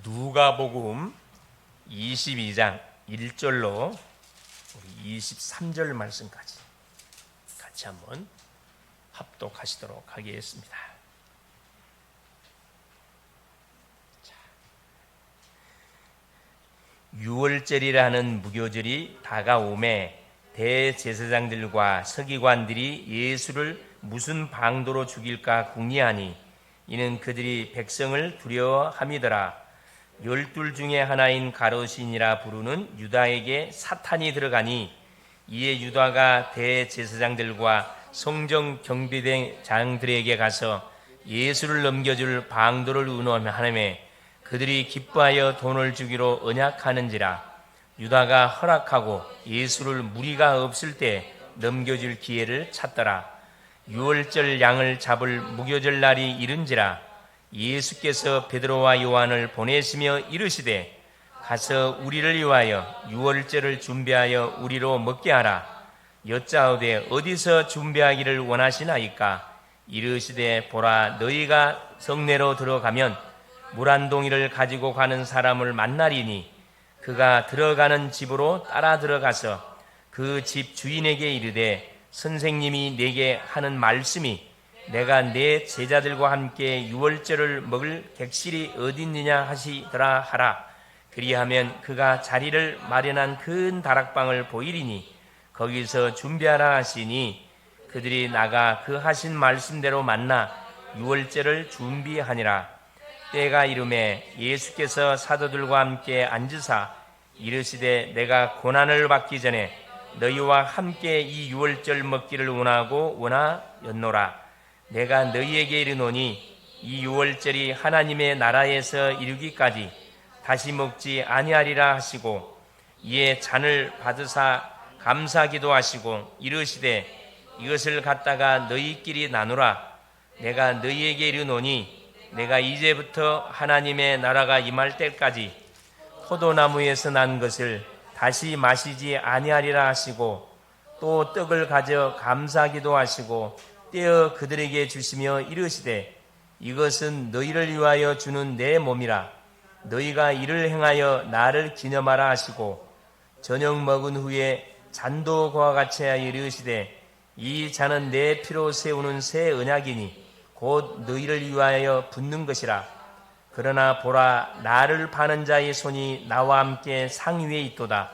누가복음 22장 1절로 23절 말씀까지 같이 한번 합독하시도록 하겠습니다. 유월절이라는 무교절이 다가오매 대제사장들과 서기관들이 예수를 무슨 방도로 죽일까 궁리하니 이는 그들이 백성을 두려워함이더라. 12 중에 하나인 가롯신이라 부르는 유다에게 사탄이 들어가니 이에 유다가 대제사장들과 성전 경비대장들에게 가서 예수를 넘겨줄 방도를 의논하매 그들이 기뻐하여 돈을 주기로 언약하는지라. 유다가 허락하고 예수를 무리가 없을 때 넘겨줄 기회를 찾더라. 유월절 양을 잡을 무교절 날이 이른지라. 예수께서 베드로와 요한을 보내시며 이르시되 가서 우리를 위하여 유월절을 준비하여 우리로 먹게 하라. 여짜오되 어디서 준비하기를 원하시나이까. 이르시되 보라, 너희가 성내로 들어가면 물 한 동이를 가지고 가는 사람을 만나리니 그가 들어가는 집으로 따라 들어가서 그 집 주인에게 이르되 선생님이 내게 하는 말씀이 내가 내 제자들과 함께 유월절을 먹을 객실이 어디 있느냐 하시더라 하라. 그리하면 그가 자리를 마련한 큰 다락방을 보이리니 거기서 준비하라 하시니 그들이 나가 그 하신 말씀대로 만나 유월절을 준비하니라. 때가 이르매 예수께서 사도들과 함께 앉으사 이르시되 내가 고난을 받기 전에 너희와 함께 이 유월절 먹기를 원하였노라. 내가 너희에게 이르노니 이 유월절이 하나님의 나라에서 이르기까지 다시 먹지 아니하리라 하시고 이에 잔을 받으사 감사기도 하시고 이르시되 이것을 갖다가 너희끼리 나누라. 내가 너희에게 이르노니 내가 이제부터 하나님의 나라가 임할 때까지 포도나무에서 난 것을 다시 마시지 아니하리라 하시고 또 떡을 가져 감사기도 하시고 떼어 그들에게 주시며 이르시되 이것은 너희를 위하여 주는 내 몸이라. 너희가 이를 행하여 나를 기념하라 하시고 저녁 먹은 후에 잔도 그와 같이 하여 이르시되 이 잔은 내 피로 세우는 새 언약이니 곧 너희를 위하여 붓는 것이라. 그러나 보라, 나를 파는 자의 손이 나와 함께 상 위에 있도다.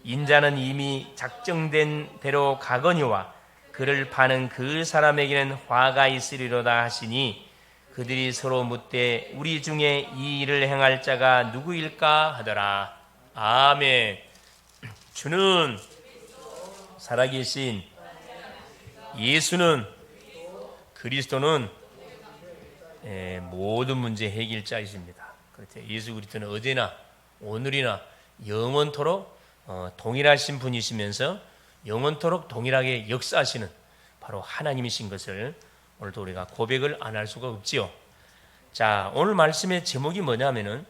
인자는 이미 작정된 대로 가거니와 그를 파는 그 사람에게는 화가 있으리로다 하시니 그들이 서로 묻되 우리 중에 이 일을 행할 자가 누구일까 하더라. 아멘. 주는 살아계신 예수는 그리스도는 모든 문제 해결자이십니다. 그렇죠. 예수 그리스도는 어제나 오늘이나 영원토록 동일하신 분이시면서 영원토록 동일하게 역사하시는 바로 하나님이신 것을 오늘도 우리가 고백을 안 할 수가 없지요. 자, 오늘 말씀의 제목이 뭐냐면은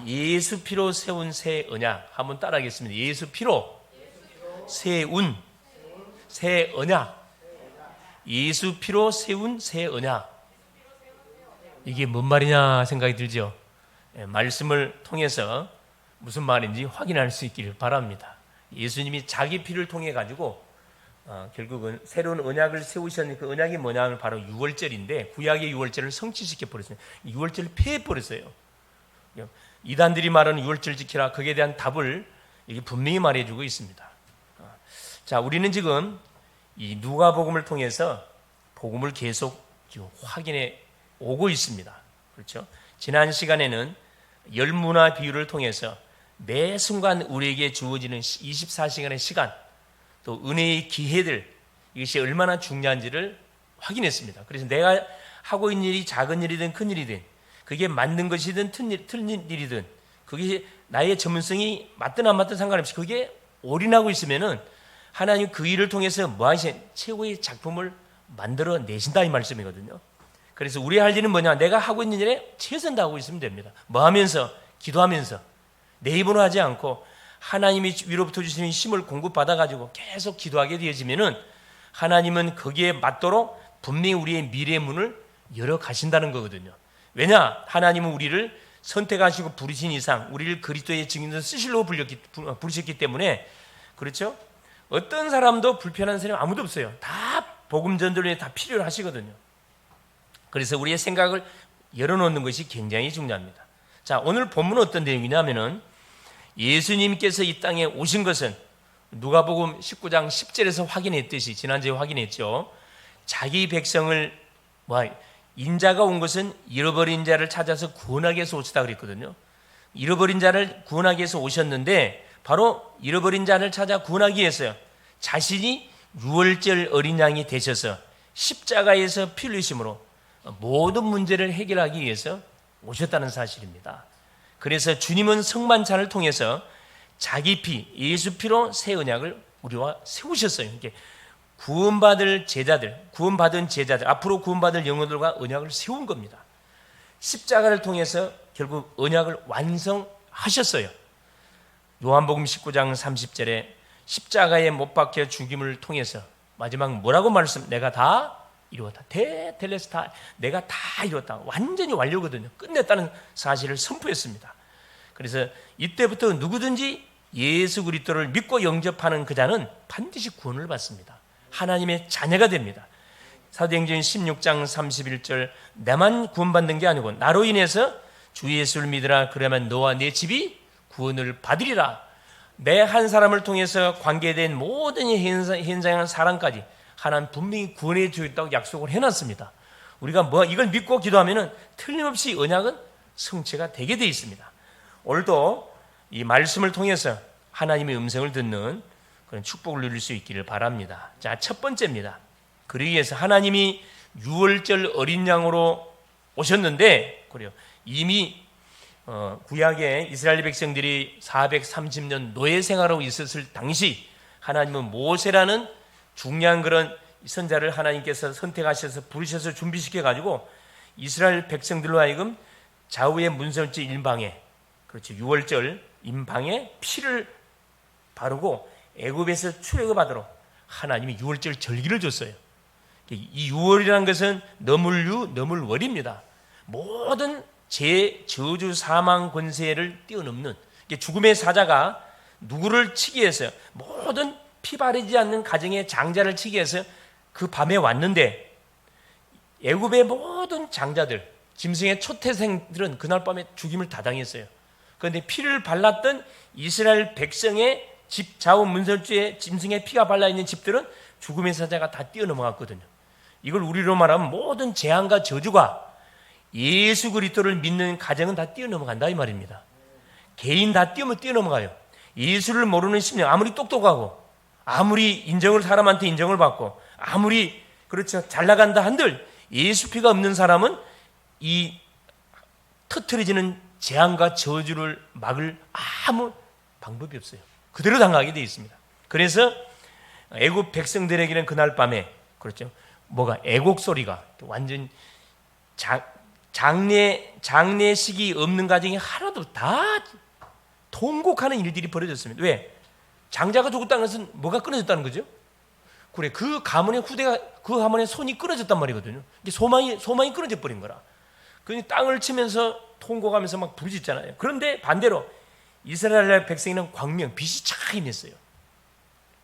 예수 피로 세운 새 언약. 한번 따라하겠습니다. 예수 피로 세운 새 언약. 예수 피로 세운 새 언약. 이게 뭔 말이냐 생각이 들죠. 말씀을 통해서 무슨 말인지 확인할 수 있기를 바랍니다. 예수님이 자기 피를 통해 가지고 결국은 새로운 언약을 세우셨는데 그 언약이 뭐냐면 바로 유월절인데 구약의 유월절을 성취시켜 버렸어요. 유월절을 폐해 버렸어요. 이단들이 말하는 유월절 지키라, 거기에 대한 답을 이게 분명히 말해주고 있습니다. 자, 우리는 지금 이 누가복음을 통해서 복음을 계속 확인해 오고 있습니다. 그렇죠? 지난 시간에는 열무나 비유를 통해서 매 순간 우리에게 주어지는 24시간의 시간, 또 은혜의 기회들, 이것이 얼마나 중요한지를 확인했습니다. 그래서 내가 하고 있는 일이 작은 일이든 큰 일이든, 그게 맞는 것이든 틀린 일이든, 그게 나의 전문성이 맞든 안 맞든 상관없이 그게 올인하고 있으면은 하나님 그 일을 통해서 뭐 하신 최고의 작품을 만들어 내신다 이 말씀이거든요. 그래서 우리 할 일은 뭐냐? 내가 하고 있는 일에 최선 다하고 있으면 됩니다. 뭐 하면서? 기도하면서. 내 입으로 하지 않고 하나님이 위로부터 주시는 힘을 공급받아가지고 계속 기도하게 되어지면은 하나님은 거기에 맞도록 분명히 우리의 미래의 문을 열어 가신다는 거거든요. 왜냐? 하나님은 우리를 선택하시고 부르신 이상 우리를 그리스도의 증인으로 쓰시려고 부르셨기 때문에, 그렇죠? 어떤 사람도 불편한 사람이 아무도 없어요. 다 복음 전도에 다 필요로 하시거든요. 그래서 우리의 생각을 열어놓는 것이 굉장히 중요합니다. 자, 오늘 본문은 어떤 내용이냐면은 예수님께서 이 땅에 오신 것은 누가복음 19장 10절에서 확인했듯이, 지난주에 확인했죠. 자기 백성을, 인자가 온 것은 잃어버린 자를 찾아서 구원하기 위해서 오셨다 그랬거든요. 잃어버린 자를 구원하기 위해서 오셨는데, 바로 잃어버린 자를 찾아 구원하기 위해서요, 자신이 유월절 어린 양이 되셔서 십자가에서 피 흘리심으로 모든 문제를 해결하기 위해서 오셨다는 사실입니다. 그래서 주님은 성만찬을 통해서 자기 피, 예수 피로 새 언약을 우리와 세우셨어요. 이렇게 구원받은 제자들, 앞으로 구원받을 영혼들과 언약을 세운 겁니다. 십자가를 통해서 결국 언약을 완성하셨어요. 요한복음 19장 30절에 십자가에 못 박혀 죽임을 통해서 마지막 뭐라고 말씀? 내가 다 이루었다. 텔레스타, 내가 다 이루었다. 완전히 완료거든요. 끝냈다는 사실을 선포했습니다. 그래서 이때부터 누구든지 예수 그리스도를 믿고 영접하는 그 자는 반드시 구원을 받습니다. 하나님의 자녀가 됩니다. 사도행전 16장 31절, 나만 구원받는 게 아니고 나로 인해서 주 예수를 믿으라. 그러면 너와 내 집이 구원을 받으리라. 내 한 사람을 통해서 관계된 모든 현장한 사람까지 하나님 분명히 구원해 주겠다고 약속을 해놨습니다. 우리가 이걸 믿고 기도하면 틀림없이 언약은 성취가 되게 되어 있습니다. 오늘도 이 말씀을 통해서 하나님의 음성을 듣는 그런 축복을 누릴 수 있기를 바랍니다. 자, 첫 번째입니다. 그러기 위해서 하나님이 유월절 어린 양으로 오셨는데, 그래요, 이미 구약의 이스라엘 백성들이 430년 노예 생활하고 있었을 당시 하나님은 모세라는 중요한 그런 선자를 하나님께서 선택하셔서 부르셔서 준비시켜가지고 이스라엘 백성들로 하여금 좌우의 문설주 임방에, 그렇죠, 유월절 임방에 피를 바르고 애굽에서 출애굽 하도록 하나님이 유월절 절기를 줬어요. 이 유월이라는 것은 너물유, 너물월입니다. 모든 저주, 사망, 권세를 뛰어넘는, 죽음의 사자가 누구를 치기 위해서, 모든 피 바르지 않는 가정의 장자를 치기 위해서 그 밤에 왔는데, 애굽의 모든 장자들, 짐승의 초태생들은 그날 밤에 죽임을 다 당했어요. 그런데 피를 발랐던 이스라엘 백성의 집, 좌우 문설주에 짐승의 피가 발라있는 집들은 죽음의 사자가 다 뛰어넘어갔거든요. 이걸 우리로 말하면 모든 재앙과 저주가 예수 그리스도를 믿는 가정은 다 뛰어넘어간다 이 말입니다. 개인 다 뛰어넘어가요. 예수를 모르는 심령, 아무리 똑똑하고 아무리 사람한테 인정을 받고 아무리, 그렇죠, 잘 나간다 한들 예수 피가 없는 사람은 이 터트려지는 재앙과 저주를 막을 아무 방법이 없어요. 그대로 당하게 되어 있습니다. 그래서 애굽 백성들에게는 그날 밤에, 그렇죠, 애곡 소리가 완전 장례식이 없는 가정이 하나도 다 통곡하는 일들이 벌어졌습니다. 왜? 장자가 죽었다는 것은 뭐가 끊어졌다는 거죠? 그래, 그 가문의 손이 끊어졌단 말이거든요. 소망이 끊어져 버린 거라. 그러니 땅을 치면서 통곡하면서 막 부르짖잖아요. 그런데 반대로 이스라엘 백성에는 광명, 빛이 쫙 임했어요.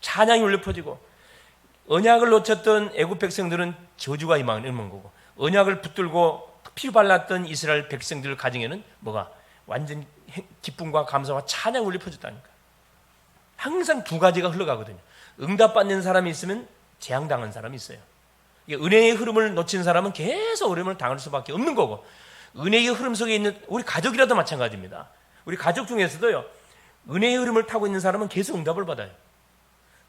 찬양이 울려 퍼지고, 언약을 놓쳤던 애굽 백성들은 저주가 임하는 거고, 언약을 붙들고 피 발랐던 이스라엘 백성들 가정에는 완전 기쁨과 감사와 찬양이 울려 퍼졌다니까. 항상 두 가지가 흘러가거든요. 응답받는 사람이 있으면 재앙당한 사람이 있어요. 은혜의 흐름을 놓친 사람은 계속 어려움을 당할 수밖에 없는 거고, 은혜의 흐름 속에 있는 우리 가족이라도 마찬가지입니다. 우리 가족 중에서도요, 은혜의 흐름을 타고 있는 사람은 계속 응답을 받아요.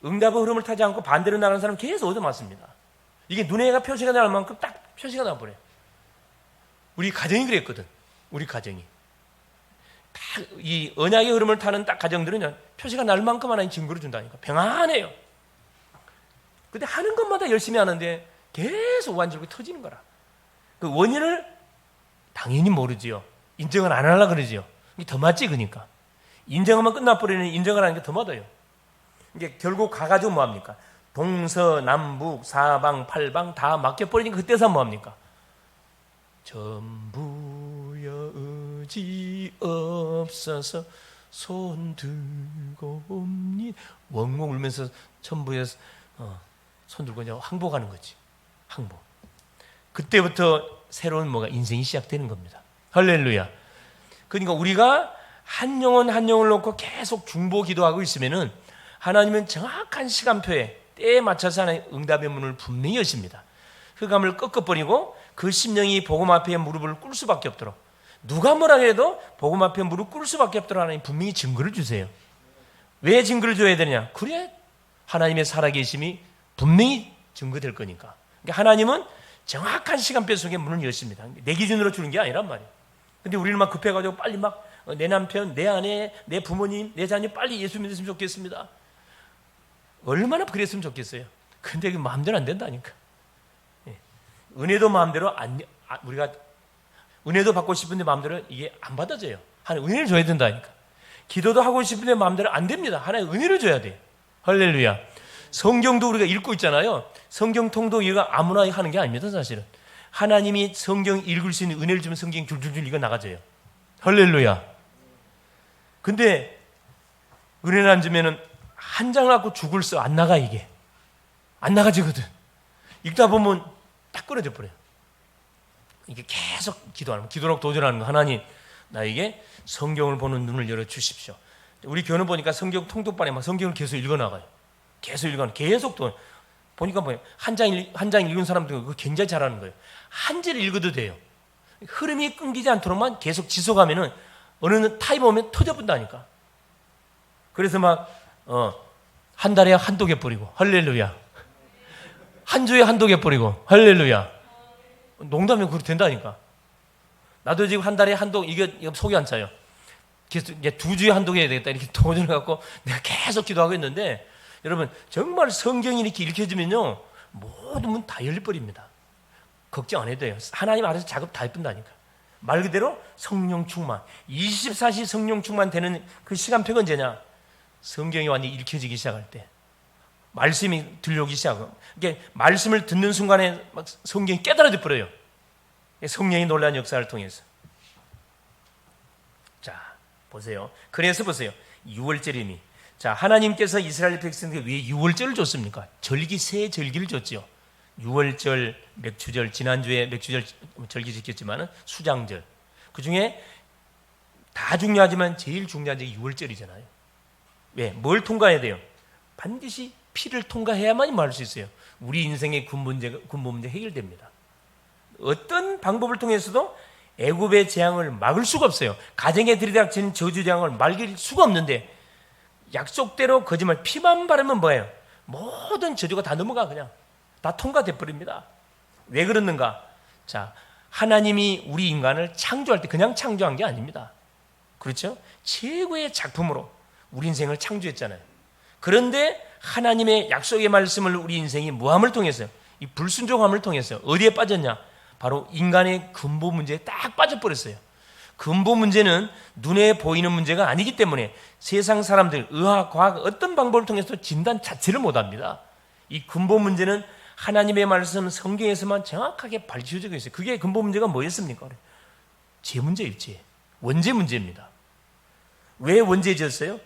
응답의 흐름을 타지 않고 반대로 나가는 사람은 계속 얻어맞습니다. 이게 눈에가 표시가 날 만큼 딱 표시가 나버려요. 우리 가정이 그랬거든. 우리 가정이 딱 이 언약의 흐름을 타는 딱 가정들은 표시가 날 만큼 하나님 증거를 준다니까. 평안해요. 근데 하는 것마다 열심히 하는데 계속 완전히 터지는 거라. 그 원인을 당연히 모르지요. 인정을 안 하려고 그러지요. 이게 더 맞지, 그러니까. 인정하면 끝나버리는, 인정을 하는 게 더 맞아요. 이게 결국 가가지고 뭐합니까? 동서남북 사방 팔방 다 맡겨버리니까 그때서 뭐합니까? 전부여 그지없어서 손 들고 옵니 웡웡 울면서 천부에 손 들고 그냥 항복하는 거지. 항복. 그때부터 새로운 뭐가 인생이 시작되는 겁니다. 할렐루야. 그러니까 우리가 한 영혼 한 영혼을 놓고 계속 중보 기도하고 있으면은 하나님은 정확한 시간표에 때에 맞춰서 하나님 응답의 문을 분명히 여십니다. 흑암을 꺾어버리고 그 심령이 복음 앞에 무릎을 꿇을 수밖에 없도록, 누가 뭐라 해도 복음 앞에 무릎 꿇을 수밖에 없도록 하나님 분명히 증거를 주세요. 왜 증거를 줘야 되느냐? 그래 하나님의 살아계심이 분명히 증거될 거니까. 그러니까 하나님은 정확한 시간표 속에 문을 여십니다. 내 기준으로 주는 게 아니란 말이에요. 근데 우리는 막 급해가지고 빨리 막 내 남편, 내 아내, 내 부모님, 내 자녀 빨리 예수 믿으시면 좋겠습니다. 얼마나 그랬으면 좋겠어요. 근데 그 마음대로 안 된다니까. 은혜도 마음대로 우리가 은혜도 받고 싶은데 마음대로 이게 안 받아져요. 하나님 은혜를 줘야 된다니까. 기도도 하고 싶은데 마음대로 안 됩니다. 하나님 은혜를 줘야 돼요. 할렐루야. 성경도 우리가 읽고 있잖아요. 성경 통도 우리가 아무나 하는 게 아닙니다. 사실은 하나님이 성경 읽을 수 있는 은혜를 주면 성경이 줄줄줄 읽어 나가져요. 할렐루야. 근데 은혜를 안 주면은 한 장을 갖고 죽을 써 안 나가. 이게 안 나가지거든. 읽다 보면 딱 끊어져 버려요. 이게 계속 기도라고 도전하는 거. 하나님 나에게 성경을 보는 눈을 열어 주십시오. 우리 교회는 보니까 성경 통독반에 막 성경을 계속 읽어 나가요. 계속 또 보니까 뭐예요? 한 장 읽은 사람들 그거 굉장히 잘하는 거예요. 한 절 읽어도 돼요. 흐름이 끊기지 않도록만 계속 지속하면은 어느 타입 오면 터져본다니까. 그래서 막 한 달에 한두 개 뿌리고 할렐루야. 한 주에 한두 개 뿌리고 할렐루야. 농담이면 그렇게 된다니까. 나도 지금 한 달에 한두 이게 속이 안 차요. 그래서 이제 2주에 한두 개 해야 되겠다 이렇게 도전을 갖고 내가 계속 기도하고 있는데 여러분 정말 성경이 이렇게 읽혀지면요 모든 문 다 열려버립니다. 걱정 안 해도 돼요. 하나님 알아서 작업 다 해본다니까. 말 그대로 성령 충만 24시 성령 충만되는 그 시간표가 언제냐? 성경이 완전히 읽혀지기 시작할 때 말씀이 들려오기 시작하고 이게 말씀을 듣는 순간에 막 성경이 깨달아져 버려요. 성령이 놀라운 역사를 통해서. 자 보세요. 그래서 보세요. 6월절이니 자 하나님께서 이스라엘 백성에게 왜 6월절을 줬습니까? 새 절기를 줬죠. 6월절, 맥추절, 지난주에 맥추절 절기 지켰지만은 수장절. 그 중에 다 중요하지만 제일 중요한 게 6월절이잖아요. 왜? 뭘 통과해야 돼요? 반드시 피를 통과해야만 말할 수 있어요. 우리 인생의 근본 문제 해결됩니다. 어떤 방법을 통해서도 애굽의 재앙을 막을 수가 없어요. 가정에 들이닥치는 저주 재앙을 막을 수가 없는데 약속대로 거짓말 피만 바르면 뭐예요? 모든 저주가 다 넘어가 그냥. 다 통과돼 버립니다. 왜 그러는가? 자, 하나님이 우리 인간을 창조할 때 그냥 창조한 게 아닙니다. 그렇죠? 최고의 작품으로 우리 인생을 창조했잖아요. 그런데 하나님의 약속의 말씀을 우리 인생이 뭐함을 통해서요? 이 불순종함을 통해서 어디에 빠졌냐? 바로 인간의 근본 문제에 딱 빠져버렸어요. 근본 문제는 눈에 보이는 문제가 아니기 때문에 세상 사람들, 의학, 과학 어떤 방법을 통해서 진단 자체를 못합니다. 이 근본 문제는 하나님의 말씀 성경에서만 정확하게 밝혀지고 있어요. 그게 근본 문제가 뭐였습니까? 제 문제일지 원죄 문제입니다. 왜 원죄졌어요?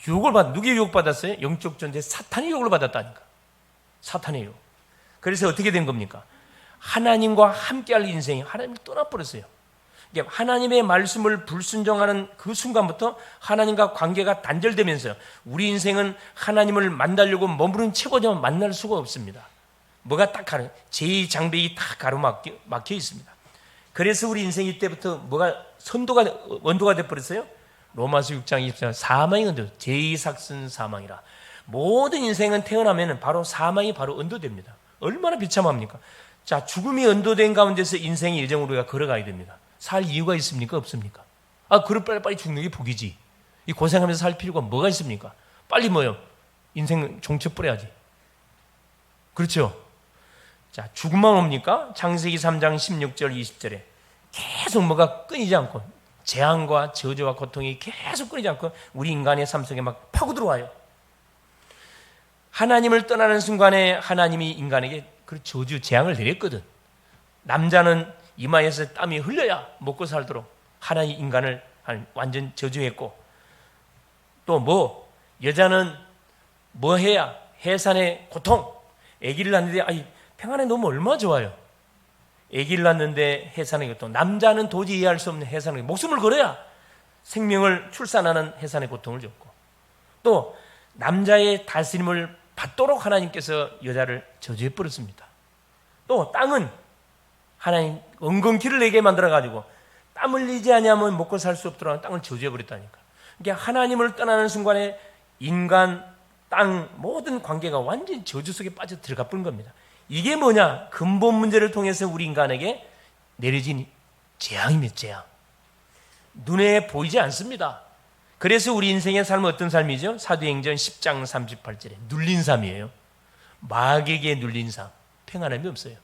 누구의 유혹받았어요? 영적 존재 사탄의 유혹을 받았다니까. 사탄의 유혹. 그래서 어떻게 된 겁니까? 하나님과 함께할 인생이 하나님을 떠나버렸어요. 하나님의 말씀을 불순종하는 그 순간부터 하나님과 관계가 단절되면서 우리 인생은 하나님을 만나려고 머무른 채고지만 만날 수가 없습니다. 뭐가 딱 제2 장벽이 다 가로막혀 있습니다. 그래서 우리 인생이 이때부터 뭐가 원도가 돼버렸어요? 로마서 6장 24절 사망이 언도, 제2삭슨 사망이라. 모든 인생은 태어나면 바로 사망이 바로 언도됩니다. 얼마나 비참합니까? 자, 죽음이 언도된 가운데서 인생의 예정으로 우리가 걸어가야 됩니다. 살 이유가 있습니까? 없습니까? 그럼 빨리 죽는 게 복이지. 이 고생하면서 살 필요가 뭐가 있습니까? 빨리 뭐요? 인생 종쳐 뿌려야지. 그렇죠? 자, 죽음만 옵니까? 창세기 3장 16절 20절에 계속 뭐가 끊이지 않고 재앙과 저주와 고통이 계속 끊이지 않고 우리 인간의 삶 속에 막 파고 들어와요. 하나님을 떠나는 순간에 하나님이 인간에게 그 저주 재앙을 내렸거든. 남자는 이마에서 땀이 흘려야 먹고 살도록, 하나님 인간을 완전 저주했고, 또 여자는 뭐 해야 해산의 고통, 아기를 낳는데 평안에 너무 얼마나 좋아요. 아기를 낳는데 해산의 고통, 남자는 도저히 이해할 수 없는 해산의 고통, 목숨을 걸어야 생명을 출산하는 해산의 고통을 줬고, 또 남자의 다스림을 받도록 하나님께서 여자를 저주해 버렸습니다. 또 땅은 하나님 엉겅퀴를 내게 만들어가지고 땀 흘리지 아니하면 먹고 살 수 없도록 땅을 저주해 버렸다니까. 그러니까 하나님을 떠나는 순간에 인간, 땅 모든 관계가 완전히 저주 속에 빠져 들어가 버린 겁니다. 이게 뭐냐? 근본 문제를 통해서 우리 인간에게 내려진 재앙입니다. 재앙. 눈에 보이지 않습니다. 그래서 우리 인생의 삶은 어떤 삶이죠? 사도행전 10장 38절에 눌린 삶이에요. 마귀에게 눌린 삶. 평안함이 없어요.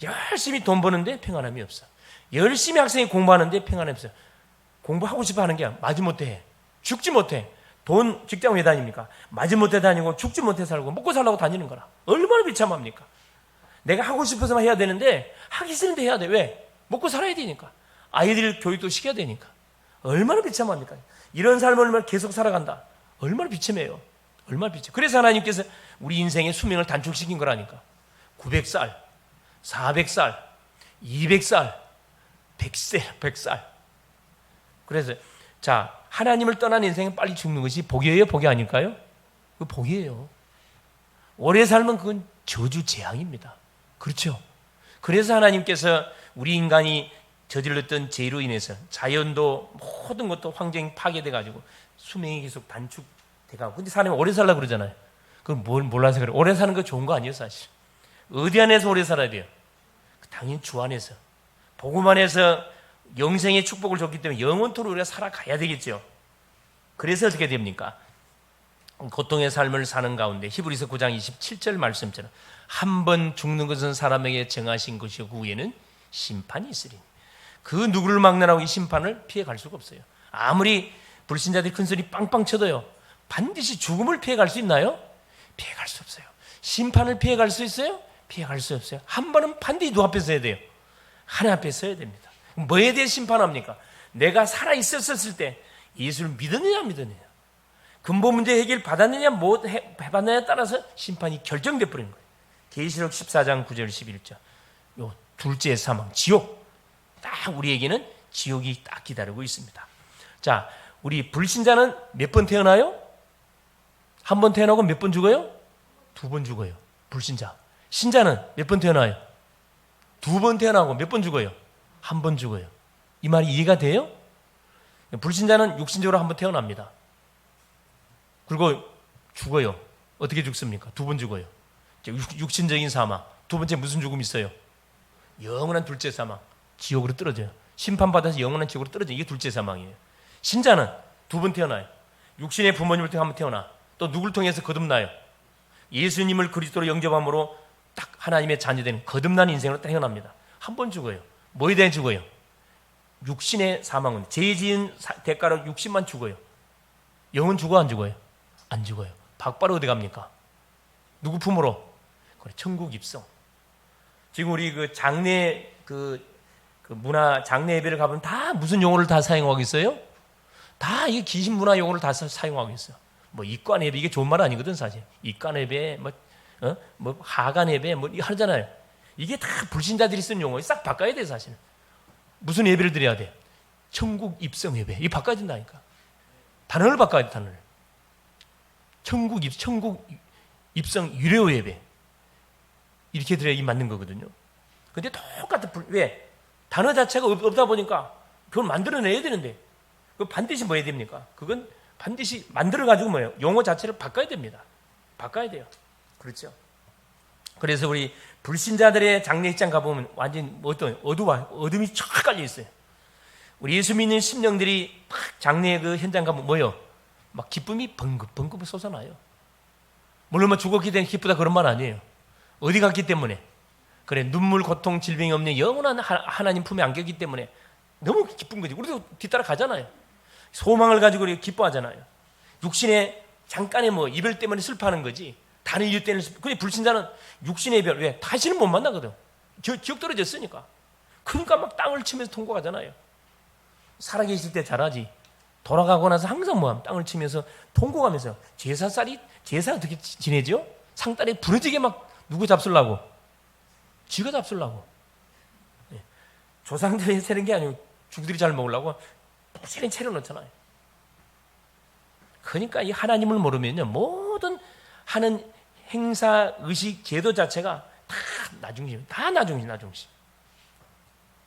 열심히 돈 버는데 평안함이 없어. 열심히 학생이 공부하는데 평안함이 없어요. 공부하고 싶어 하는 게 마지못해 해. 죽지 못해. 돈 직장 왜 다닙니까? 마지못해 다니고 죽지 못해 살고 먹고 살라고 다니는 거라. 얼마나 비참합니까? 내가 하고 싶어서만 해야 되는데 하기 싫은데 해야 돼. 왜? 먹고 살아야 되니까. 아이들 교육도 시켜야 되니까. 얼마나 비참합니까? 이런 삶을 계속 살아간다. 얼마나 비참해요. 얼마나 비참. 그래서 하나님께서 우리 인생의 수명을 단축시킨 거라니까. 900살, 400살, 200살, 100살. 그래서 자, 하나님을 떠난 인생은 빨리 죽는 것이 복이에요, 복이 아닐까요? 그 복이에요. 오래 살면 그건 저주 재앙입니다. 그렇죠? 그래서 하나님께서 우리 인간이 저질렀던 죄로 인해서 자연도 모든 것도 환경이 파괴돼가지고 수명이 계속 단축돼가고, 근데 사람이 오래 살려고 그러잖아요. 그건 뭘 몰라서 그래. 오래 사는 거 좋은 거 아니에요, 사실. 어디 안에서 오래 살아야 돼요? 당연히 주 안에서. 복음 안에서 영생의 축복을 줬기 때문에 영원토록 우리가 살아가야 되겠죠. 그래서 어떻게 됩니까? 고통의 삶을 사는 가운데 히브리서 9장 27절 말씀처럼 한 번 죽는 것은 사람에게 정하신 것이고 그 후에는 심판이 있으리니, 그 누구를 막론하고 이 심판을 피해갈 수가 없어요. 아무리 불신자들이 큰 소리 빵빵 쳐도요, 반드시 죽음을 피해갈 수 있나요? 피해갈 수 없어요. 심판을 피해갈 수 있어요? 피해갈 수 없어요. 한 번은 반드시 누구 앞에 서야 돼요? 하나님 앞에 서야 됩니다. 뭐에 대해 심판합니까? 내가 살아있었을 때 예수를 믿었느냐 안 믿었느냐, 근본 문제 해결 받았느냐 못 받았느냐에 따라서 심판이 결정돼 버리는 거예요. 계시록 14장 9절 11절, 요 둘째 사망, 지옥. 딱 우리에게는 지옥이 딱 기다리고 있습니다. 자, 우리 불신자는 몇 번 태어나요? 한 번 태어나고 몇 번 죽어요? 2번 죽어요. 불신자. 신자는 몇 번 태어나요? 2번 태어나고 몇 번 죽어요? 1번 죽어요. 이 말이 이해가 돼요? 불신자는 육신적으로 1번 태어납니다. 그리고 죽어요. 어떻게 죽습니까? 2번 죽어요. 육신적인 사망. 두 번째 무슨 죽음이 있어요? 영원한 둘째 사망. 지옥으로 떨어져요. 심판받아서 영원한 지옥으로 떨어져요. 이게 둘째 사망이에요. 신자는 2번 태어나요. 육신의 부모님을 통해 1번 태어나. 또 누굴 통해서 거듭나요? 예수님을 그리스도로 영접함으로 딱 하나님의 자녀되는 거듭난 인생으로 태어납니다. 1번 죽어요. 뭐에 대해 죽어요? 육신의 사망은 죄 지은 대가로 육신만 죽어요. 영은 죽어 안 죽어요? 안 죽어요. 박바로 어디 갑니까? 누구 품으로? 그래, 천국 입성. 지금 우리 그 장례 그 문화 장례 예배를 가보면 다 무슨 용어를 다 사용하고 있어요? 다 이 귀신 문화 용어를 다 사용하고 있어요. 뭐 이관 예배, 이게 좋은 말 아니거든 사실. 이관 예배, 뭐 하간 예배, 뭐 하잖아요. 이게 다 불신자들이 쓴 용어. 싹 바꿔야 돼 사실. 무슨 예배를 드려야 돼? 천국 입성 예배. 이 바꿔야 된다니까. 단어를 바꿔야 돼, 단어를. 천국 입성 유료 예배. 이렇게 드려야 맞는 거거든요. 근데 똑같은 왜? 단어 자체가 없다 보니까 그걸 만들어내야 되는데, 그 반드시 뭐 해야 됩니까? 그건 반드시 만들어가지고 뭐예요? 용어 자체를 바꿔야 됩니다. 바꿔야 돼요. 그렇죠? 그래서 우리 불신자들의 장례식장 가보면 완전 어떤 어둠이 쫙 깔려 있어요. 우리 예수 믿는 심령들이 막 장례 그 현장 가면 뭐예요? 막 기쁨이 벙긋벙긋 솟아나요. 물론 뭐 죽었기 때문에 기쁘다 그런 말 아니에요. 어디 갔기 때문에? 그래, 눈물, 고통, 질병이 없는 영원한 하나님 품에 안겼기 때문에 너무 기쁜 거지. 우리도 뒤따라 가잖아요. 소망을 가지고 기뻐하잖아요. 육신의 잠깐의 뭐 이별 때문에 슬퍼하는 거지. 다른 이유 때문에 근데 불신자는 육신의 이별, 왜? 다시는 못 만나거든. 기억 떨어졌으니까. 그러니까 막 땅을 치면서 통곡하잖아요. 살아계실 때 잘하지. 돌아가고 나서 항상 뭐함? 땅을 치면서 통곡하면서 제사 어떻게 지내죠? 상다리 부러지게 막 누구 잡술라고? 쥐가 잡술라고. 예. 조상들이 세는 게 아니고 죽들이 잘 먹으려고 세는 차려놓잖아요. 그러니까 이 하나님을 모르면요, 모든 하는 행사, 의식, 제도 자체가 다 나중심.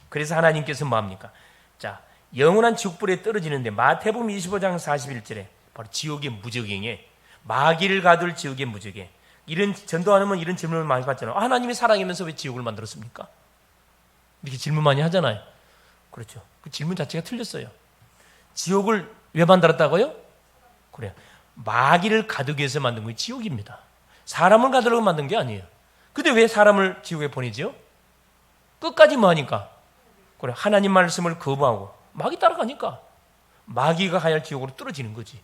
그래서 하나님께서 뭐합니까? 자, 영원한 지옥불에 떨어지는데 마태복음 25장 41절에 바로 지옥의 무적행에 마귀를 가둘 지옥의 무적행. 이런 전도하면 이런 질문을 많이 받잖아요. 하나님이 사랑이면서 왜 지옥을 만들었습니까? 이렇게 질문 많이 하잖아요. 그렇죠. 그 질문 자체가 틀렸어요. 지옥을 왜 만들었다고요? 그래요. 마귀를 가두기 위해서 만든 게 지옥입니다. 사람을 가두려고 만든 게 아니에요. 근데 왜 사람을 지옥에 보내지요? 끝까지 뭐 하니까? 그래, 하나님 말씀을 거부하고 마귀 따라가니까 마귀가 가야 할 지옥으로 떨어지는 거지.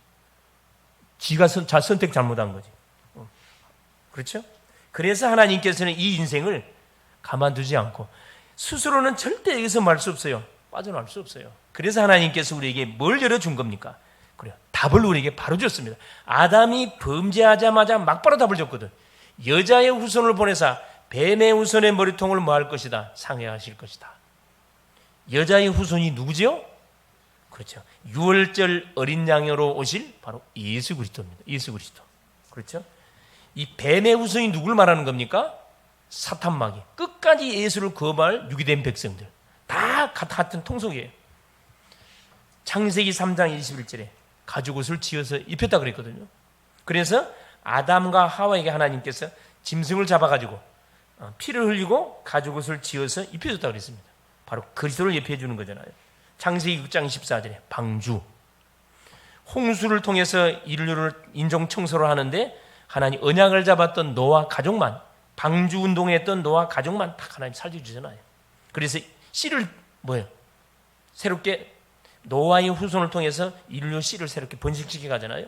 지가 선택 잘못한 거지. 그렇죠? 그래서 하나님께서는 이 인생을 가만두지 않고 스스로는 절대 여기서 말 수 없어요. 빠져나올 수 없어요. 그래서 하나님께서 우리에게 뭘 열어준 겁니까? 그래요. 답을 우리에게 바로 줬습니다. 아담이 범죄하자마자 막바로 답을 줬거든. 여자의 후손을 보내사 뱀의 후손의 머리통을 뭐 할 것이다? 상해하실 것이다. 여자의 후손이 누구죠? 그렇죠. 유월절 어린 양으로 오실 바로 예수 그리스도입니다. 예수 그리스도. 그렇죠? 이 뱀의 후손이 누굴 말하는 겁니까? 사탄 마귀. 끝까지 예수를 거부할 유기된 백성들. 다 같은 통속이에요. 창세기 3장 21절에 가죽옷을 지어서 입혔다 그랬거든요. 그래서 아담과 하와에게 하나님께서 짐승을 잡아가지고 피를 흘리고 가죽옷을 지어서 입혀줬다 그랬습니다. 바로 그리스도를 예표해 주는 거잖아요. 창세기 6장 14절에 방주. 홍수를 통해서 인류를 인종 청소를 하는데 하나님 언약을 잡았던 노아 가족만, 방주 운동했던 노아 가족만 딱 하나님 살려주잖아요. 그래서 씨를 뭐예요? 새롭게 노아의 후손을 통해서 인류 씨를 새롭게 번식시켜 가잖아요.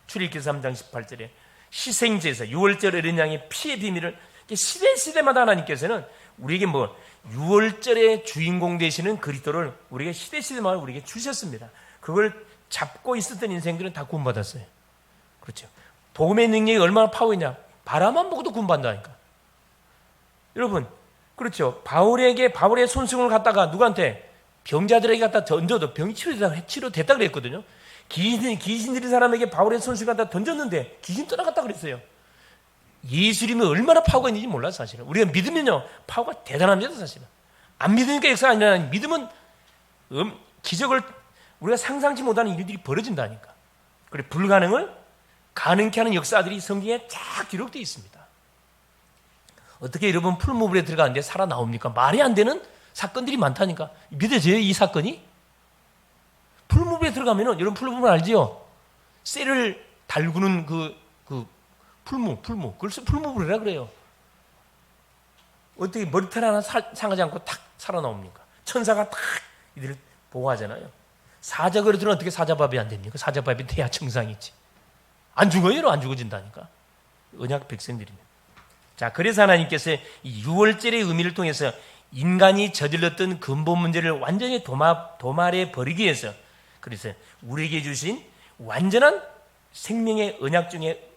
출애굽기 3장 18절에 희생제에서 유월절 어린 양의 피의 비밀을 시대마다 하나님께서는 우리에게 뭐 유월절의 주인공 되시는 그리스도를 우리에게 시대마다 우리에게 주셨습니다. 그걸 잡고 있었던 인생들은 다 구원받았어요. 그렇죠. 복음의 능력이 얼마나 파워있냐. 바라만 보고도 구원받는다니까. 여러분, 그렇죠. 바울의 손승을 갖다가 누구한테? 병자들에게 갖다 던져도 병이 치료됐다 그랬거든요. 귀신 들인 사람에게 바울의 손승을 갖다 던졌는데 귀신 떠나갔다 그랬어요. 예수님이 얼마나 파워가 있는지 몰라요, 사실은. 우리가 믿으면요, 파워가 대단합니다, 사실은. 안 믿으니까 역사가 아니라 믿으면 기적을 우리가 상상치 못하는 일들이 벌어진다니까. 그래, 불가능을 가능케 하는 역사들이 성경에 쫙 기록되어 있습니다. 어떻게 여러분 풀무불에 들어가는데 살아나옵니까? 말이 안 되는 사건들이 많다니까. 믿어져요, 이 사건이? 풀무불에 들어가면은, 여러분 풀무불 알지요? 쇠를 달구는 풀무. 그래서 풀무불이라 그래요. 어떻게 머리털 하나 상하지 않고 탁 살아나옵니까? 천사가 탁 이들을 보호하잖아요. 사자거리 들은 어떻게 사자밥이 안 됩니까? 사자밥이 돼야 정상이지. 안 죽어요? 안 죽어진다니까. 언약 백성들입니다. 자, 그래서 하나님께서 이 유월절의 의미를 통해서 인간이 저질렀던 근본 문제를 완전히 도말해 버리기 위해서, 그래서 우리에게 주신 완전한 생명의 언약 중에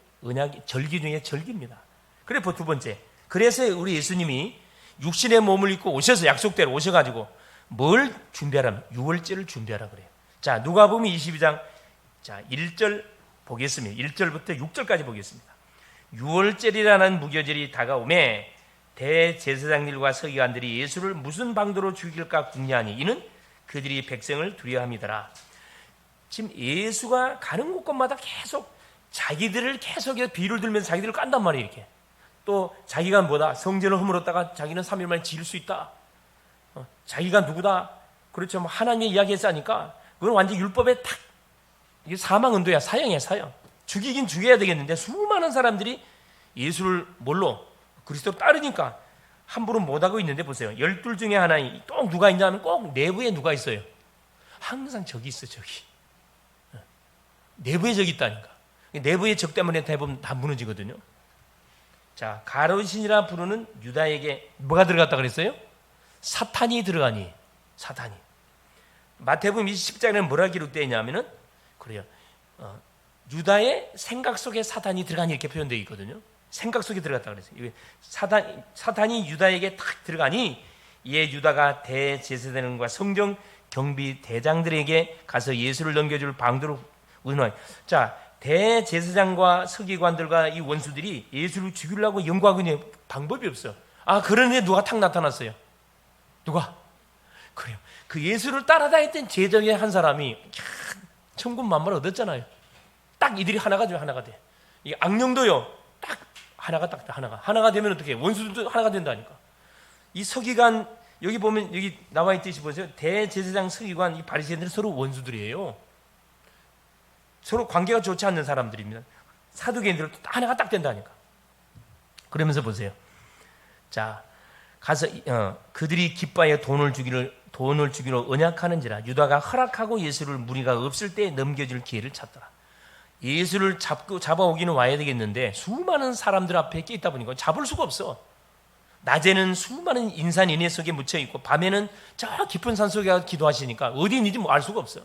절기 중에 절기입니다. 그리고 두 번째, 그래서 우리 예수님이 육신의 몸을 입고 오셔서 약속대로 오셔가지고 뭘 준비하라면 유월절을 준비하라 그래요. 자, 누가복음 22장 1절 보겠습니다. 1절부터 6절까지 보겠습니다. 유월절이라는 무교절이 다가오매 대제사장들과 서기관들이 예수를 무슨 방도로 죽일까 궁리하니 이는 그들이 백성을 두려워함이더라. 지금 예수가 가는 곳곳마다 계속 자기들을 계속 비유를 들면서 자기들을 깐단 말이에요. 이렇게. 또 자기가 뭐다? 성전을 허물었다가 자기는 3일 만에 지을 수 있다. 자기가 누구다? 그렇죠. 뭐 하나님의 이야기에서 하니까 그건 완전 율법에 탁, 이게 사망은도야. 사형이야, 사형. 죽이긴 죽여야 되겠는데 수많은 사람들이 예수를 뭘로? 그리스도를 따르니까 함부로 못하고 있는데 보세요. 12 중에 하나인 또 누가 있냐면 꼭 내부에 누가 있어요. 항상 적이 있어, 적이. 내부에 적이 있다니까. 내부의 적 때문에 대부분 다 무너지거든요. 자, 가로신이라 부르는 유다에게 뭐가 들어갔다 그랬어요? 사탄이 들어가니. 사탄이. 마태복음 20장에는 뭐라 기록되어 있냐면은 그래요. 유다의 생각 속에 사단이 들어가니 이렇게 표현되어 있거든요. 생각 속에 들어갔다 그랬어요. 사탄이 유다에게 탁 들어가니 이에 유다가 대제사장과 성경 경비 대장들에게 가서 예수를 넘겨줄 방도로 운원. 자, 대제사장과 서기관들과 이 원수들이 예수를 죽이려고 연구하고 있는 방법이 없어. 아, 그런데 누가 탁 나타났어요. 누가? 그래요. 그 예수를 따라다녔던 제자의 한 사람이 천군 만마를 얻었잖아요. 딱 이들이 하나가 돼, 하나가 돼. 이 악령도요, 딱 하나가 되면 어떻게? 원수들도 하나가 된다니까. 이 서기관 여기 보면 여기 나와 있듯이 보세요. 대제사장, 서기관, 이 바리새인들은 서로 원수들이에요. 서로 관계가 좋지 않는 사람들입니다. 사두개인들은 하나가 딱 된다니까. 그러면서 보세요. 자, 가서 그들이 기뻐하여 돈을 주기로 언약하는지라 유다가 허락하고 예수를 무리가 없을 때 넘겨줄 기회를 찾더라. 예수를 잡아오기는 와야 되겠는데 수많은 사람들 앞에 끼 있다 보니까 잡을 수가 없어. 낮에는 수많은 인산인해 속에 묻혀 있고 밤에는 저 깊은 산 속에 기도하시니까 어디 있는지 알 수가 없어.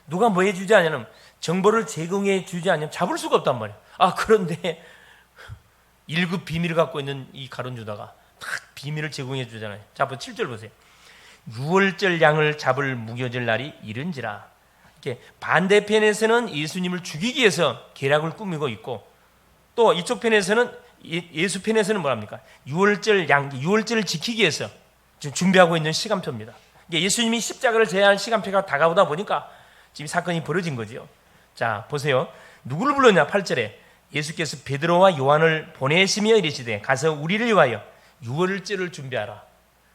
누가 뭐 해주지 않으면 정보를 제공해 주지 않으면 잡을 수가 없단 말이야. 아, 그런데 1급 비밀을 갖고 있는 이 가룟 유다가 딱 비밀을 제공해 주잖아요. 자, 7절 보세요. 6월절 양을 잡을 무교절 날이 이른지라. 이렇게 반대편에서는 예수님을 죽이기 위해서 계략을 꾸미고 있고, 또 이쪽 편에서는 예수 편에서는 뭐랍니까? 6월절을 지키기 위해서 지금 준비하고 있는 시간표입니다. 예수님이 십자가를 져야 할 시간표가 다가오다 보니까 지금 사건이 벌어진 거죠. 자, 보세요. 누구를 불렀냐? 8절에 예수께서 베드로와 요한을 보내시며 이르시되 가서 우리를 위하여 유월절을 준비하라.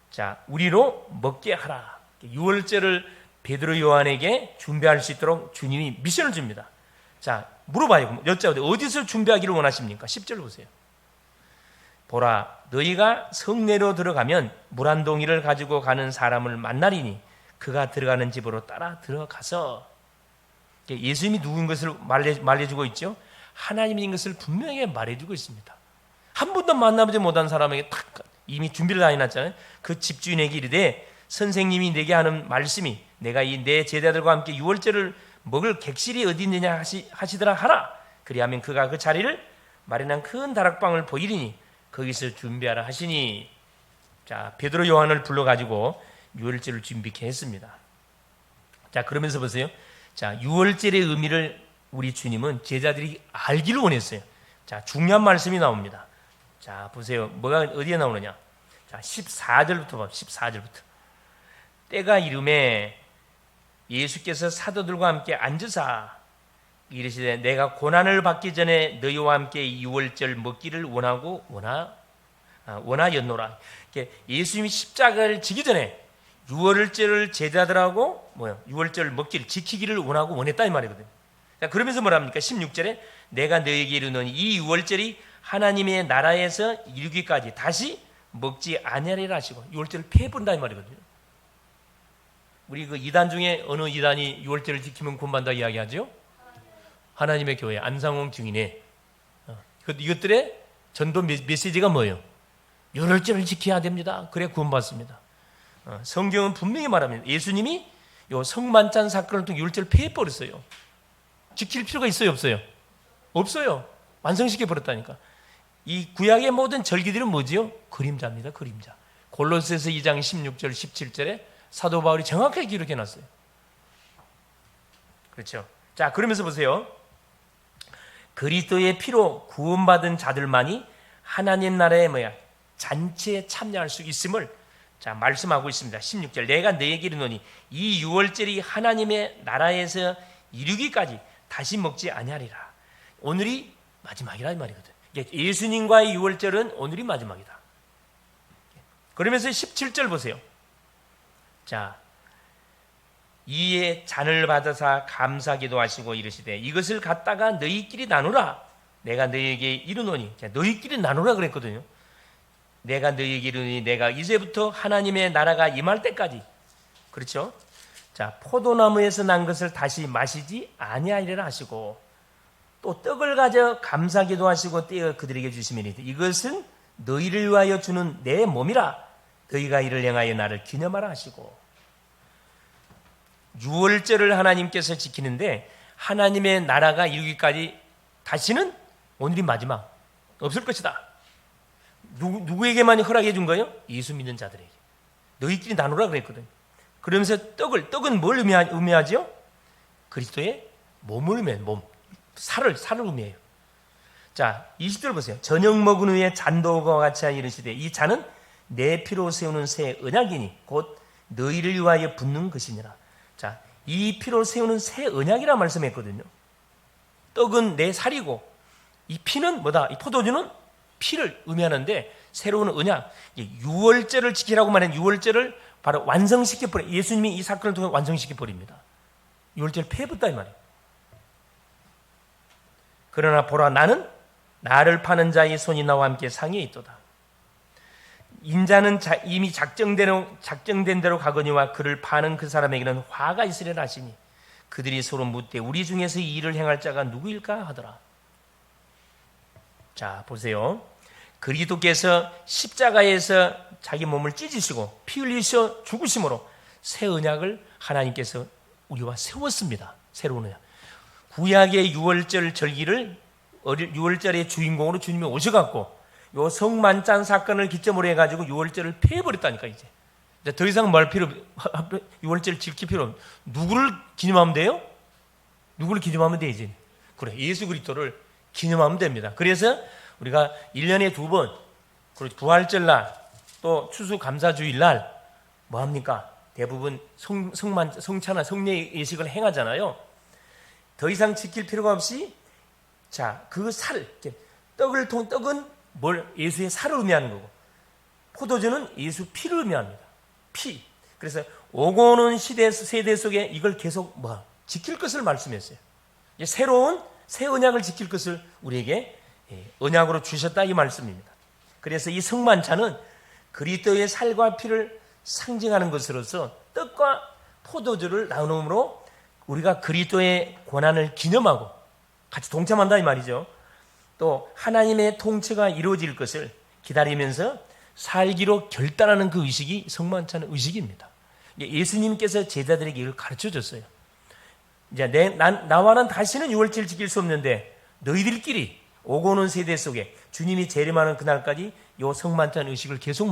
자, 우리로 먹게 하라. 유월절을 베드로 요한에게 준비할 수 있도록 주님이 미션을 줍니다. 자, 물어봐요. 여쭤보되 어디서 준비하기를 원하십니까? 10절 보세요. 보라, 너희가 성내로 들어가면 물 한 동이를 가지고 가는 사람을 만나리니 그가 들어가는 집으로 따라 들어가서. 예수님이 누구인 것을 말해주고 있죠. 하나님인 것을 분명히 말해주고 있습니다. 한 번도 만나보지 못한 사람에게 딱 이미 준비를 다 해놨잖아요. 그 집주인에게 이르되 선생님이 내게 하는 말씀이 내가 이 내 제자들과 함께 유월절을 먹을 객실이 어디 있느냐 하시더라 하라. 그리하면 그가 그 자리를 마련한 큰 다락방을 보이리니 거기서 준비하라 하시니. 자, 베드로 요한을 불러가지고 유월절을 준비케 했습니다. 자, 그러면서 보세요. 자, 유월절의 의미를 우리 주님은 제자들이 알기를 원했어요. 자, 중요한 말씀이 나옵니다. 자, 보세요. 뭐가 어디에 나오느냐? 자, 14절부터 봐. 14절부터. 때가 이름에 예수께서 사도들과 함께 앉으사 이르시되 내가 고난을 받기 전에 너희와 함께 유월절 먹기를 원하였노라. 예수님이 십자가를 지기 전에 유월절을 제자들하고 유월절 먹기를 지키기를 원했다 이 말이거든요. 자, 그러면서 뭐랍니까? 16절에 내가 너희에게 이르노니 이 유월절이 하나님의 나라에서 이루기까지 다시 먹지 아니하리라 하시고 유월절을 폐해본다 이 말이거든요. 우리 그 이단 중에 어느 이단이 유월절을 지키면 구원받는다 이야기하죠? 하나님의 교회 안상홍 증인의 이것들의 전도 메시지가 뭐예요? 유월절을 지켜야 됩니다. 그래 구원받습니다. 성경은 분명히 말합니다. 예수님이 요 성만찬 사건을 통해 유월절을 폐해버렸어요. 지킬 필요가 있어요, 없어요? 없어요. 완성시켜 버렸다니까. 이 구약의 모든 절기들은 뭐지요? 그림자입니다. 그림자. 골로새서 2장 16절 17절에 사도 바울이 정확하게 기록해 놨어요. 그렇죠. 자, 그러면서 보세요. 그리스도의 피로 구원받은 자들만이 하나님 나라의 잔치에 참여할 수 있음을 자, 말씀하고 있습니다. 16절 내가 너에게 이르노니 이 유월절이 하나님의 나라에서 이루기까지 다시 먹지 아니하리라. 오늘이 마지막이라 이 말이거든. 예수님과의 유월절은 오늘이 마지막이다. 그러면서 17절 보세요. 자, 이에 잔을 받아사 감사기도 하시고 이르시되 이것을 갖다가 너희끼리 나누라. 내가 너희에게 이르노니. 자, 너희끼리 나누라 그랬거든요. 내가 너희에게 이르노니 내가 이제부터 하나님의 나라가 임할 때까지. 그렇죠? 자, 포도나무에서 난 것을 다시 마시지 아니하리라 하시고 또 떡을 가져 감사기도 하시고 떼어 그들에게 주시면 이것은 너희를 위하여 주는 내 몸이라. 너희가 이를 행하여 나를 기념하라 하시고. 유월절을 하나님께서 지키는데 하나님의 나라가 이루기까지 다시는 오늘이 마지막 없을 것이다. 누구에게만 허락해 준 거예요? 예수 믿는 자들에게. 너희끼리 나누라 그랬거든요. 그러면서 떡은 뭘 의미하죠? 그리스도의 몸을 의미해요. 몸, 살을 의미해요. 자, 20절 보세요. 저녁 먹은 후에 잔도와 같이 이르시되 이 잔은 내 피로 세우는 새 언약이니 곧 너희를 위하여 붓는 것이니라. 자, 이 피로 세우는 새 언약이라 말씀했거든요. 떡은 내 살이고 이 피는 뭐다? 이 포도주는 피를 의미하는데 새로운 언약, 유월절을 지키라고 말한 유월절을 바로 완성시켜버려. 예수님이 이 사건을 통해 완성시켜버립니다. 유월절 폐부다 이 말이에요. 그러나 보라, 나는 나를 파는 자의 손이 나와 함께 상에 있도다. 인자는 이미 작정된 대로 가거니와 그를 파는 그 사람에게는 화가 있으리라 하시니 그들이 서로 묻되 우리 중에서 이 일을 행할 자가 누구일까 하더라. 자, 보세요. 그리스도께서 십자가에서 자기 몸을 찢으시고 피 흘리셔 죽으심으로 새 언약을 하나님께서 우리와 세웠습니다. 새로운 언약. 구약의 유월절 절기를 유월절의 주인공으로 주님이 오셔갖고 요 성만찬 사건을 기점으로 해가지고 유월절을 폐해버렸다니까. 이제 더 이상 말 필요, 유월절 지킬 필요 없는. 누구를 기념하면 돼요? 누구를 기념하면 돼 이제? 그래, 예수 그리스도를 기념하면 됩니다. 그래서 우리가 1년에 2번, 그리고 부활절날, 또 추수감사주일날 뭐합니까? 대부분 성찬나 성례 예식을 행하잖아요. 더 이상 지킬 필요가 없이, 자, 그 살, 떡은 뭘? 예수의 살을 의미하는 거고, 포도주는 예수 피를 의미합니다. 피. 그래서 오고 오는 세대 속에 이걸 계속 지킬 것을 말씀했어요. 새로운 새 언약을 지킬 것을 우리에게 언약으로 주셨다 이 말씀입니다. 그래서 이 성만찬은 그리스도의 살과 피를 상징하는 것으로서 떡과 포도주를 나눔으로 우리가 그리스도의 고난을 기념하고 같이 동참한다 이 말이죠. 또 하나님의 통치가 이루어질 것을 기다리면서 살기로 결단하는 그 의식이 성만찬의 의식입니다. 예수님께서 제자들에게 이걸 가르쳐줬어요. 이제 나와는 다시는 유월절 지킬 수 없는데 너희들끼리 오고 오는 세대 속에 주님이 재림하는 그날까지 요 성만찬 의식을 계속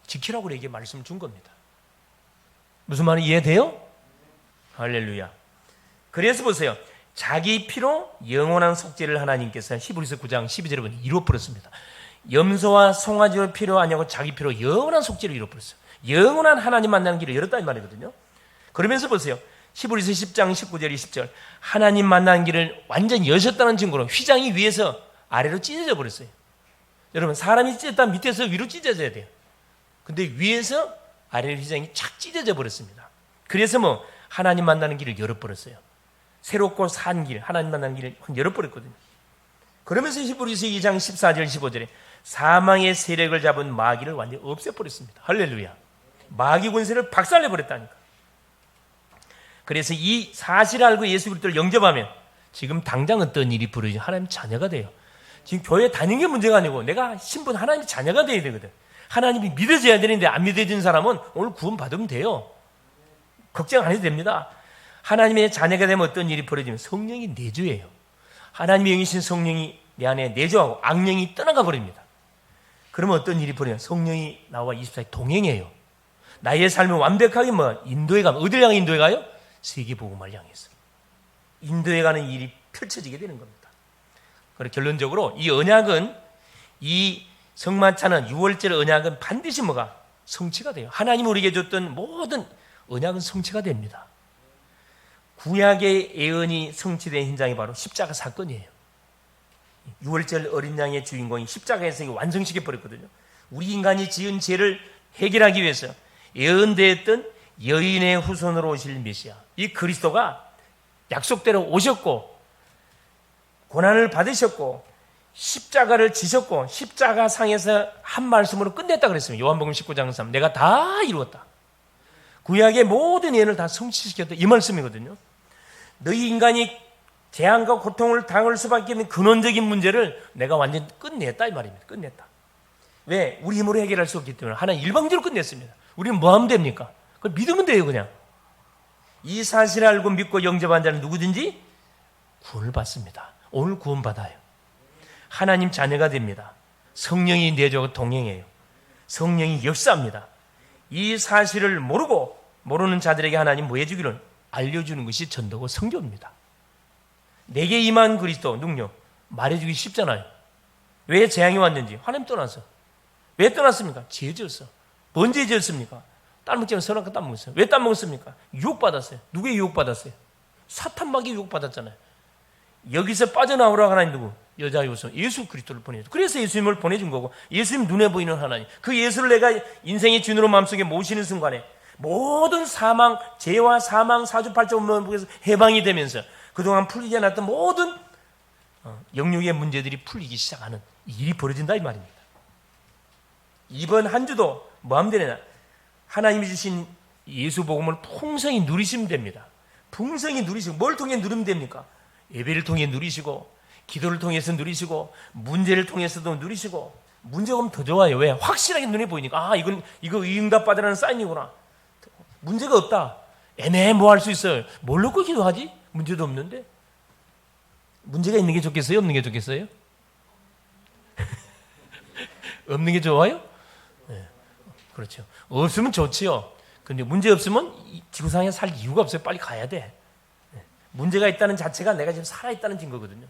지키라고 우리에게 말씀을 준 겁니다. 무슨 말이 이해돼요? 할렐루야. 그래서 보세요. 자기 피로 영원한 속죄를 하나님께서 히브리서 9장 12절에 보니 이루어버렸습니다. 염소와 송아지의 피로 아니고 자기 피로 영원한 속죄를 이루어버렸어요. 영원한 하나님 만나는 길을 열었다 이 말이거든요. 그러면서 보세요. 히브리서 10장 19절 20절 하나님 만나는 길을 완전히 여셨다는 증거로 휘장이 위에서 아래로 찢어져 버렸어요. 여러분, 사람이 찢었다면 밑에서 위로 찢어져야 돼요. 근데 위에서 아래로 휘장이 착 찢어져 버렸습니다. 그래서 하나님 만나는 길을 열어버렸어요. 새롭고 산 길, 하나님 만나는 길을 열어버렸거든요. 그러면서 히브리서 2장 14절 15절에 사망의 세력을 잡은 마귀를 완전히 없애버렸습니다. 할렐루야. 마귀 군세를 박살내버렸다니까. 그래서 이 사실을 알고 예수 그리스도를 영접하면 지금 당장 어떤 일이 벌어지죠? 하나님 자녀가 돼요. 지금 교회 다니는 게 문제가 아니고 내가 신분 하나님 자녀가 돼야 되거든. 하나님이 믿어져야 되는데 안 믿어진 사람은 오늘 구원 받으면 돼요. 걱정 안 해도 됩니다. 하나님의 자녀가 되면 어떤 일이 벌어지면 성령이 내주예요. 하나님의 영이신 성령이 내 안에 내주하고 악령이 떠나가 버립니다. 그러면 어떤 일이 벌어지면 성령이 나와 24시간 동행해요. 나의 삶을 완벽하게 인도해 가면 어디를 향해 인도해 가요? 세계복음을 향해서 인도해 가는 일이 펼쳐지게 되는 겁니다. 그래서 결론적으로 이 언약은, 이 성만찬은, 유월절 언약은 반드시 성취가 돼요. 하나님 우리에게 줬던 모든 언약은 성취가 됩니다. 구약의 예언이 성취된 현장이 바로 십자가 사건이에요. 유월절 어린 양의 주인공이 십자가에서 완성시켜버렸거든요. 우리 인간이 지은 죄를 해결하기 위해서 예언되었던 여인의 후손으로 오실 메시아, 이 그리스도가 약속대로 오셨고 고난을 받으셨고 십자가를 지셨고 십자가 상에서 한 말씀으로 끝냈다 그랬습니다. 요한복음 19장 3 내가 다 이루었다. 구약의 모든 예언을 다 성취시켰다 이 말씀이거든요. 너희 인간이 재앙과 고통을 당할 수밖에 없는 근원적인 문제를 내가 완전히 끝냈다 이 말입니다. 끝냈다. 왜? 우리 힘으로 해결할 수 없기 때문에 하나님 일방적으로 끝냈습니다. 우리는 뭐 하면 됩니까? 그걸 믿으면 돼요. 그냥 이 사실을 알고 믿고 영접한 자는 누구든지 구원을 받습니다. 오늘 구원받아요. 하나님 자녀가 됩니다. 성령이 내주와 동행해요. 성령이 역사합니다. 이 사실을 모르는 자들에게 하나님 뭐 해주기를 알려주는 것이 전도고 성교입니다. 내게 임한 그리스도 능력 말해주기 쉽잖아요. 왜 재앙이 왔는지 하나님 떠나서. 왜 떠났습니까? 죄 지었어. 뭔 죄 지었습니까? 딸 먹지 않으면 선악과 딸 먹었어요. 왜 딸 먹었습니까? 유혹받았어요. 누구의 유혹받았어요? 사탄마귀 유혹받았잖아요. 여기서 빠져나오라고 하나님 누구? 여자 요소 예수 그리스도를 보내줘. 그래서 예수님을 보내준 거고 예수님 눈에 보이는 하나님. 그 예수를 내가 인생의 주인으로 마음속에 모시는 순간에 모든 사망, 죄와 사망, 사주팔자문에서 해방이 되면서 그동안 풀리지 않았던 모든 영육의 문제들이 풀리기 시작하는 일이 벌어진다 이 말입니다. 이번 한 주도 마음대로 하나님이 주신 예수 복음을 풍성히 누리시면 됩니다. 풍성히 누리시고 뭘 통해 누리면 됩니까? 예배를 통해 누리시고 기도를 통해서 누리시고 문제를 통해서도 누리시고 문제가 오면 더 좋아요. 왜? 확실하게 눈에 보이니까 이거 의응답 받으라는 사인이구나. 문제가 없다. 애매모호할 수 있어요. 뭘 놓고 기도하지? 문제도 없는데. 문제가 있는 게 좋겠어요? 없는 게 좋겠어요? 없는 게 좋아요? 네. 그렇죠. 없으면 좋지요. 근데 문제 없으면 지구상에 살 이유가 없어요. 빨리 가야 돼. 네. 문제가 있다는 자체가 내가 지금 살아있다는 증거거든요.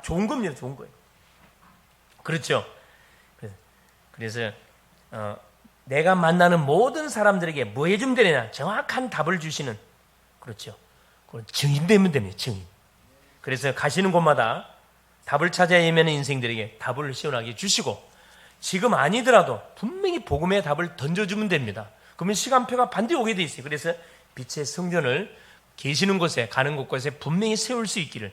좋은 겁니다. 좋은 거예요. 그렇죠. 그래서 내가 만나는 모든 사람들에게 뭐 해주면 되느냐 정확한 답을 주시는 그렇죠. 증인 되면 됩니다. 증인. 그래서 가시는 곳마다 답을 찾아야 하는 인생들에게 답을 시원하게 주시고 지금 아니더라도 분명히 복음의 답을 던져주면 됩니다. 그러면 시간표가 반드시 오게 돼 있어요. 그래서 빛의 성전을 계시는 곳에 가는 곳곳에 분명히 세울 수 있기를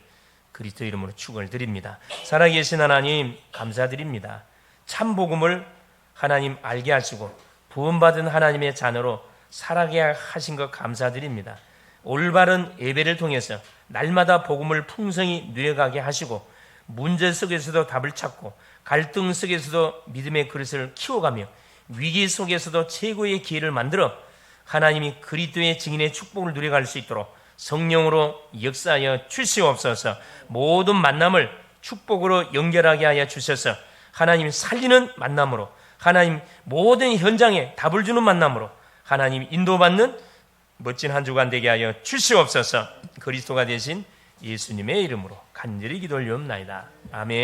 그리스도 이름으로 축원을 드립니다. 살아계신 하나님 감사드립니다. 참 복음을 하나님 알게 하시고 구원받은 하나님의 자녀로 살아게 하신 것 감사드립니다. 올바른 예배를 통해서 날마다 복음을 풍성히 누려가게 하시고 문제 속에서도 답을 찾고 갈등 속에서도 믿음의 그릇을 키워가며 위기 속에서도 최고의 기회를 만들어 하나님이 그리스도의 증인의 축복을 누려갈 수 있도록 성령으로 역사하여 주시옵소서. 모든 만남을 축복으로 연결하게 하여 주셔서 하나님 살리는 만남으로 하나님 모든 현장에 답을 주는 만남으로 하나님 인도받는 멋진 한 주간 되게 하여 주시옵소서. 그리스도가 되신 예수님의 이름으로 간절히 기도 올리옵나이다. 아멘.